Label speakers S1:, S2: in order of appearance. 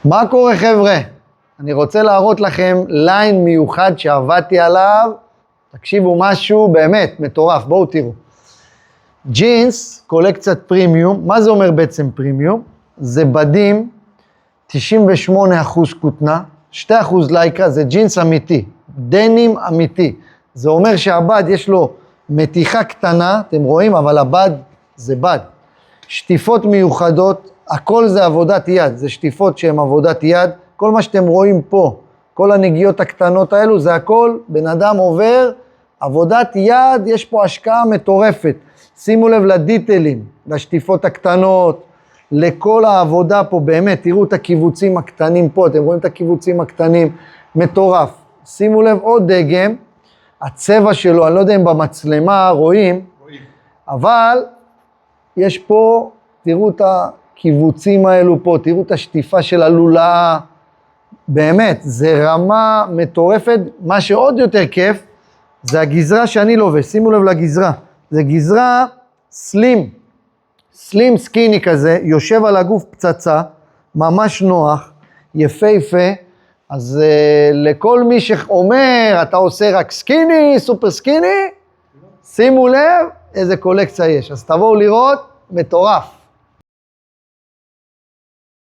S1: מה קורה חבר'ה? אני רוצה להראות לכם ליין מיוחד שעבדתי עליו. תקשיבו, משהו באמת מטורף, בואו תראו. ג'ינס, קולקציית פרימיום. מה זה אומר בעצם פרימיום? זה בדים, 98% כותנה, 2% לייקרה, זה ג'ינס אמיתי, דנים אמיתי. זה אומר שהבד יש לו מתיחה קטנה, אתם רואים, אבל הבד זה בד. שטיפות מיוחדות, הכל זה עבודת יד, זה שטיפות שהן עבודת יד. כל מה שאתם רואים פה, כל הנגיעות הקטנות האלו, זה הכל, בן אדם עובר, עבודת יד, יש פה השקעה מטורפת. שימו לב לדיטלים, לשטיפות הקטנות, לכל העבודה פה, באמת, תראו את הקיבוצים הקטנים פה, אתם רואים את הקיבוצים הקטנים, מטורף. שימו לב עוד דגם, הצבע שלו, אני לא יודע אם במצלמה רואים, אבל יש פה, תראו את הקיבוצים האלו פה, תראו את השטיפה של הלולאה, באמת, זה רמה מטורפת. מה שעוד יותר כיף, זה הגזרה שאני לובש, שימו לב לגזרה, זה גזרה סלים סקיני כזה, יושב על הגוף פצצה, ממש נוח, יפהפה. אז לכל מי שאומר, אתה עושה רק סקיני, סופר סקיני, שימו לב איזה קולקציה יש. אז תבואו לראות, מטורף.